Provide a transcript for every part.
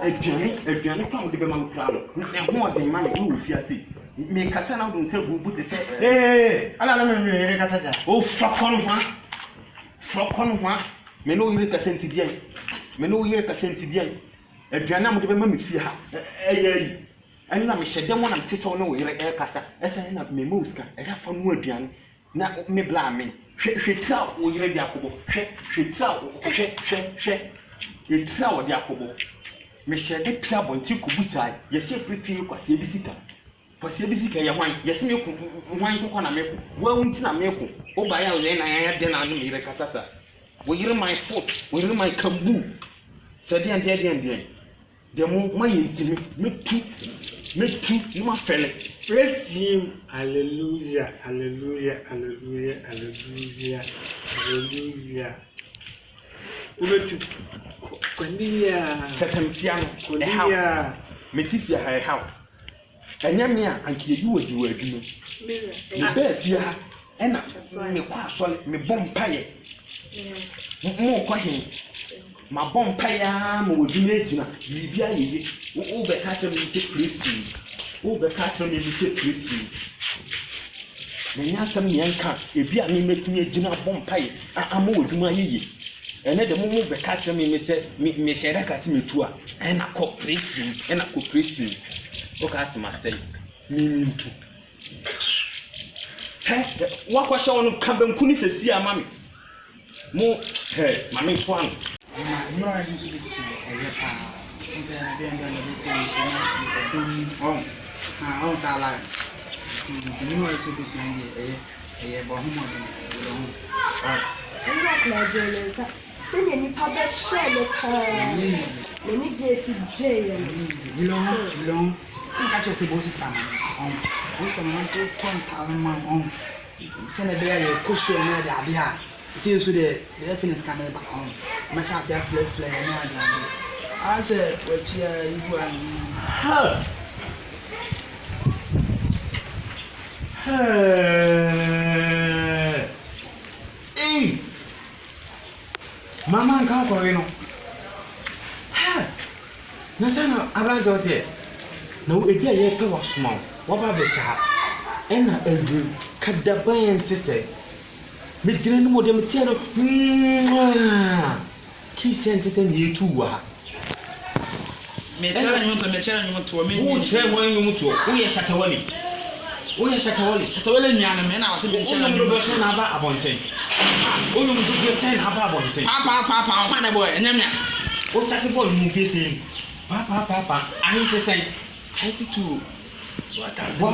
aduane kwa mo de be ma kra no na ho de ma no wo fiase me kasa na do nse bubu te se ala me kasa ja o frakon ho me no yire kasa ntidian aduane mo de be ma me fie ha eyi ani na me hyede mo na me te so no wo yire kasa ese na me muska e ya fa no aduane na me bla me hwetira wo yire di akobo hwetira wo di akobo me hyede pia bonti kubusa yesi fr3 kwase ebisika ye hwan yesi me ku hwan kokọ na me ku wa unti na me ku oba ya ye na ya de na no me yire kasa sa wo yire my foot wo yire my kambu sadi ande demo ma yentimi me tu no ma fele. Praise him. Hallelujah. Umetu kwania tatamtiano konia metifia ha enyame a anke yi wodi wa adwuma me ba fia ena me kwa asole me bompaye mo kwa hin ma bompaye ma wodi na ejina bibia yeye wo be ka tell me say praise wo be ka tell me say praise me nya sam ne enka ebi a me metumi ejina bompaye ama woduma yeye ene de mo be ka tell me say me share ka se metu a ena ko praise o ka se ma say mintu wakwa sha onu kabanku ni sesi ama me mo mame to an no I just need to say pa nse na de ndo na be ko nse na don on sala no I just be say bo ho mo don na jeleza se ni pa be share le ko ni jesi je long nka che se bo sister man this man to ton man se na be ya ko show na da dia see so the happiness can never on my chance ya flare na da I say what you mama nka ko we no na sana abazo hotel na wo ebi aye pe wasoma wo ba be sha ena ewu kadaban te se me dire no modem tie no ki sente se ni etuwa me chere nyum to me wo chere mo nyum to wo ye shatawali nyana me na wase me chere nyum do se na ba abonten wo nyum do se na ba abonten pa hwana boy enyamia wo start ball mu fese pa ahite say ahite to so atase wa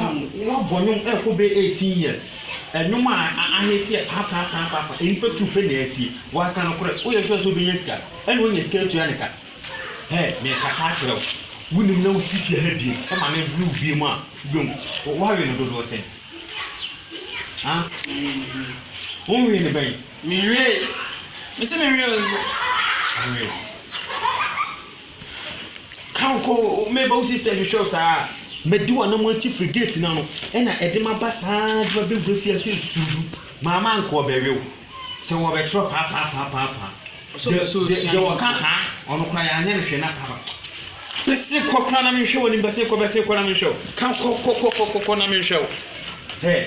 bonyum e ko be 18 years enuma ahite pa infa tu pe na ati wa kan kore wo ye so be yeska ene wo yeska tu ya nika me kasa kire wunim na usifia ha bie e ma me blue bie mu a gbom wo ha we no dodo se wo we ne ben me se me re kanko me ba sister you show sa me di wona mo anti frigate na no e na e de ma ba sa de ba be fia se suru mama nko be we se wo be tro pa so de wo ka ha ono kra ya anya ne hwe na pa bese kokra na me hwe woni bese ko na me hwe kan ko na me hwe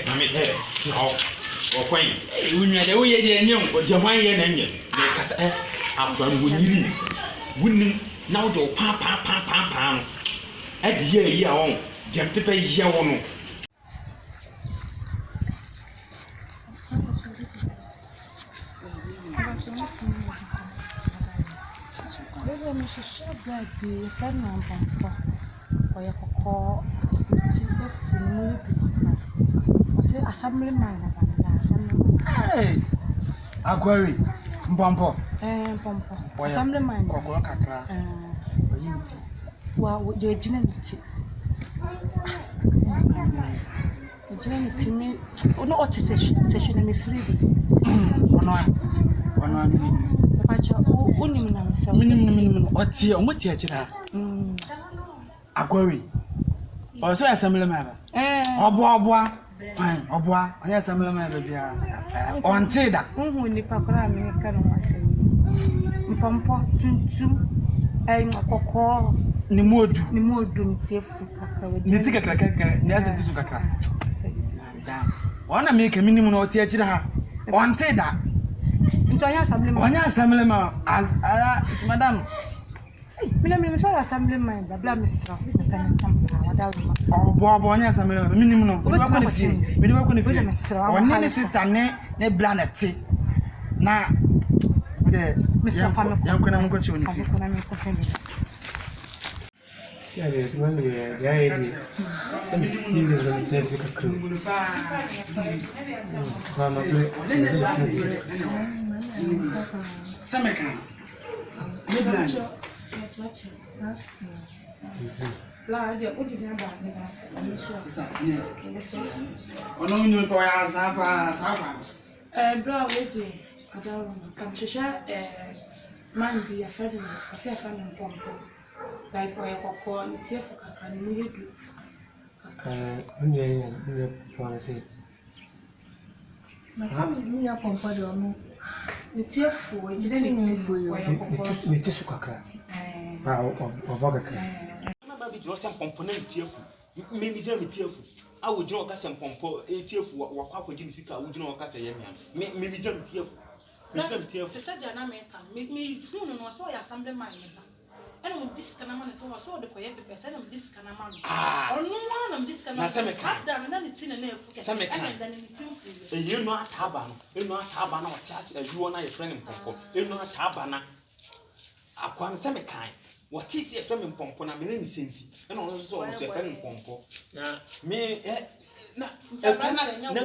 mami no o kwen unwa de wo ye de anyem o jaman ye na nye me kasa abran wo nyiri wunim now do pa no e de ye yi a won dem te pe ye won no fr3 Mpompo oya kokko asiti efunu ase assembly man na Agyeiwaa Mpompo Mpompo assembly man kokko kakra oyinti wa de jina nti me ono oti session me free ono pacha unim na mse minimum oti omoti akira Agyeiwaa so assembly man oboa oya assembly man bia onte da ni pakora me ka no asem Mpompo tuntum kokko ni modu ntiefu kakra we ni tika kakra ni ase tisu kakra wana me kemi mu na oti akira ha onte da ntonya assembly ma as madam Mina so assembly man bla misra kan tampa wada ma bo nya assembly minimum no we ba ko ne fi onye ne sister ne bla na ti na de misra family ya ko na mo ko chi oni fi Siare, quando è di sentire la cerca che fanno Sameka. Midland. La dia o di ba ni ba Ono nyu to ya sapa. bra we di adawo kam shesha man bi ya fadi ase fa ni Mpompo like oya kokko ntiefu kakra ni yedu Ny3 Bor say. Ny3 Mpompo de ono ntiefu we jide ni ntiefu oya kokko Ni tisu kakra. Oboga kakra. Na ba bi jiro se Mpompo na ntiefu. Me mi jira ntiefu. A wo jiro ka se Mpompo ntiefu wa kwa kwaji ni sika wo jiro ka se yemia. Me mi jira ntiefu. Me jira ntiefu. Se said na me kan me no so ya assembly man me ba. And with this can man so the koye be say am this can man. Or no one am this can man. And then it's in a nefu. And then it's in. You know ataba no. You know ataba na watiase ajuwo na ye friend Mpompo. You know ataba na akwa me se me kan. What is your friend Mpompo na me na ni senti. E no no so your friend Mpompo. Na me na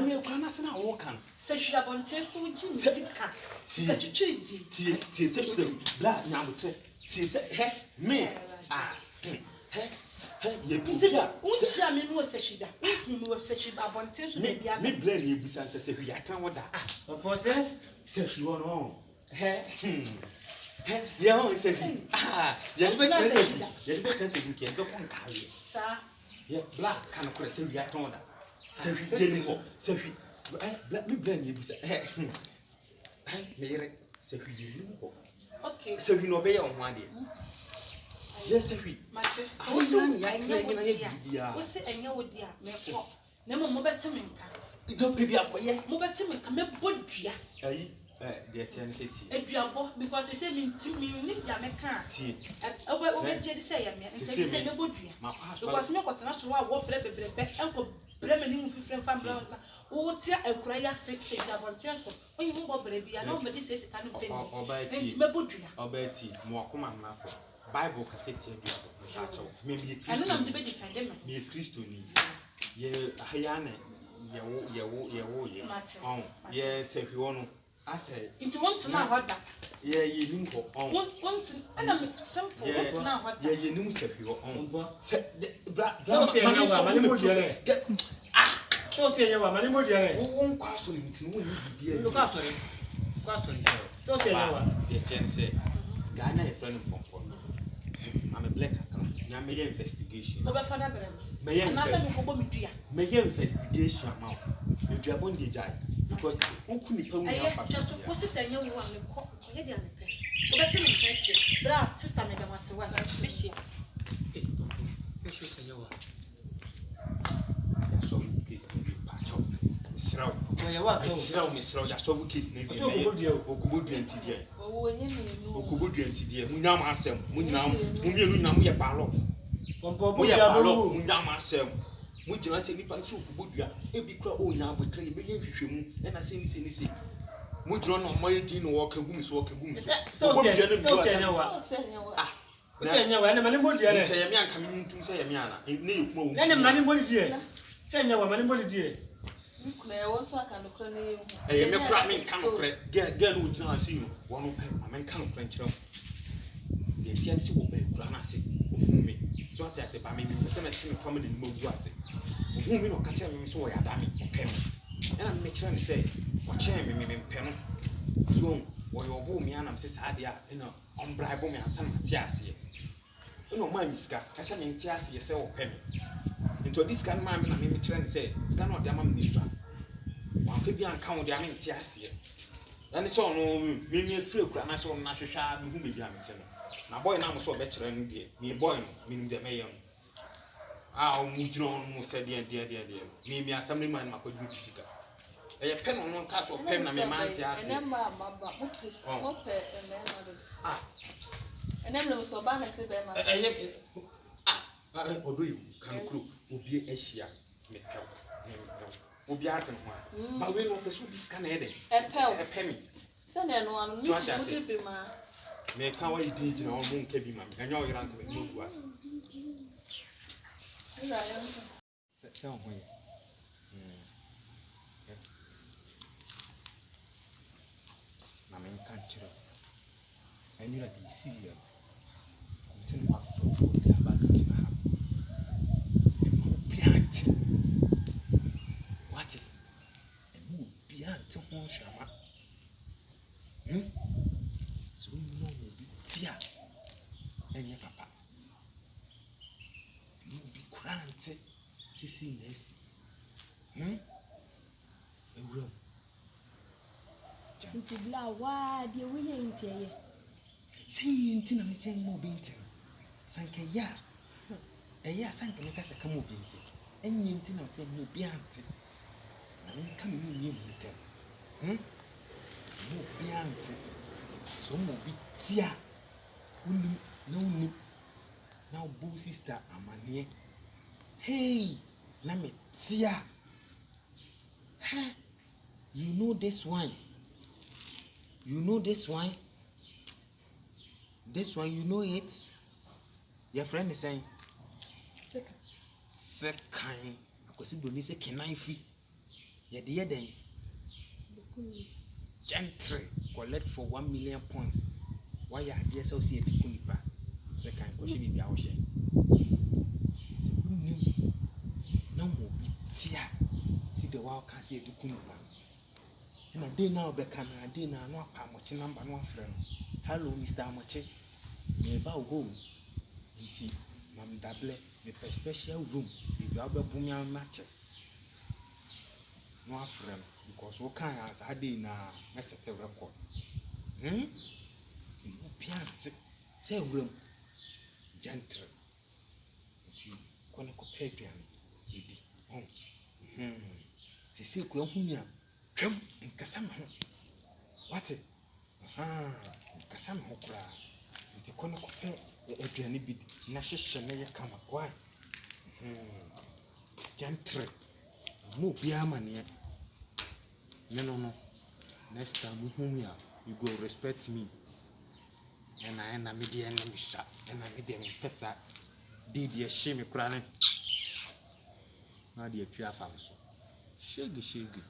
me kura na se na wo kan. Se hwira bonte so gi sika. Sika twitwi di. Ti se bla nyamotre. Ti se me ye bia unhia me no se hwida. No se hwida bonte so na bia. Me bla ni ebusan se hwida kan woda. Opo se hwiwo no. Ya ho se bi ya be tese bi ke do kon kawe sa ya black kan ko se wi aton da se wi de ni ho se wi black me blend ni bi se me yere se wi de ni ho okay se wi no be ya ho ade yes se wi mate so wo ni ya tire ni na ye bibia wo se enye wo dia me ko na mo beteme nka do bibia koye mo beteme nka me bodua ayi de tian se ti eduabo because they say me ni dia me kan ti we je de say ya me nti say me bodua because me ko tena so wa wo bebrebe enko breme ni mu fifre fam bla wo tia akura ya se da bontia so onyi mo bobre bia na o me de say sika no femi nti me bodua obeti mo akoma mnafo Bible cassette eduabo acho me bi Kristo anu na me be defend me Kristo ni ye ahayane ye ye se fi wono ase nti want na hoda ye nim ko on want ana me simple want na hoda ye nim se fi on se bra so se nyawa mani mo diere. So se nyawa mani mo diere. won kwa so ni tin won ni bibia Lu ka so ni. So se nyawa. ye ten say Ghana e friend Mpompo I'm a black account nya me investigation go be fada brem me na say me ko bo me dua me investigation ma me dua bon dey jai because who ni pa wu na fa just wo sister nya wo me ko ye dia me pe go be tin me che bra sister me da wase wa be shia So se nyawa. so case ni pa chop sraw Wa ya wa so. sraw ya so case ni So okubodu antidie okubodu antidie munyam asem munyam mumienu nyam ye balo Mpompo mo ye ya balo bo. munyam asem mujina se nipa so okubodu a ebi kra o nya abotre ye be hwehwemu e na se ni se mujina no mo ye din no wo ka gum so So se nyawa. Se nyawa na mani mo diere. Se ye mi anka mi ntum se ye mi ana ne ye kuma wo Na mani mo diere. Se nyawa mani mo diere. nkuna wo so aka no kra na ye hu ye me kra me kan kra girl wo jina se you wo no pe amen kan kra nkyerem ye tian se wo be kra na se ohumi so ata se ba me bi se na tim family ni mo gu ase ohumi no ka kire me so wo ya da me pe me na me kire ne se wo kire me pe no so wo yo bo mi anam se sa de a na ombrai bo mi ansa na ti ase no ma mi sika ka se me ti ase ye se wo pe me into this kan ma me na me kire ne se sika no de ama me nifa wan fe bi anka wo de ama ti ase and so no me fre kura na so na hwehwa me hu me bi amete no na boy na mo so be kire no de me boy no me de me yam ah mo jino mo se de me asam ni man makwadwu bisika e pen no ka so pen na me man ti ase ene ma baba mo kiss mo pe ene ma do ah ene me so ba na se be ma odo yi kan kro obi ehia me pew obi aten ho ase ba we no person bisika na ede e pe me se na no anu mo de be ma me ka wa yi di jina o mo nka bi ma enye o yira nka me no gu ase se ho ye na me nka nchiro enyu la di siria ntin wa fo di aba do jina ha pianti what emu pianti ho hwama so no mo bi tia enye papa you be grant sisi nesi ewura nti bla wa de we ye nti eye sen nti na me sen mo bi nti sanke ya eya sanke me ka se ka mo bi nti enye nti na se mo bi anti na me ka me ni mu nti mo bi anti so mo bi tia unu na bu sister amanie hey na me tia you know this one you know it your friend is saying second akosi broni se kenan fi ye de den gentry collect for 1 million points why ya de so see e kunipa second ko she bibia wo she se unu na mo bi tia si de wa ka se e kunipa na dey now be kana dey na no apa mochi number no afre no hello Mr. Amochi me ba home nti mam double me special room if you be bumi amache no afre no because we can as I dey na me set record you piant say room gentle nti kono ko peduan edi sisi kura hunya twam nkasa me ho what nkasa me ho kura nti kono ko pe aduane bi na hwehwe na ye kama why gentle mo bia mane no next time hunya you go respect me na me de na misa na me de pesa de hye me kura ne na de atwa fam so shege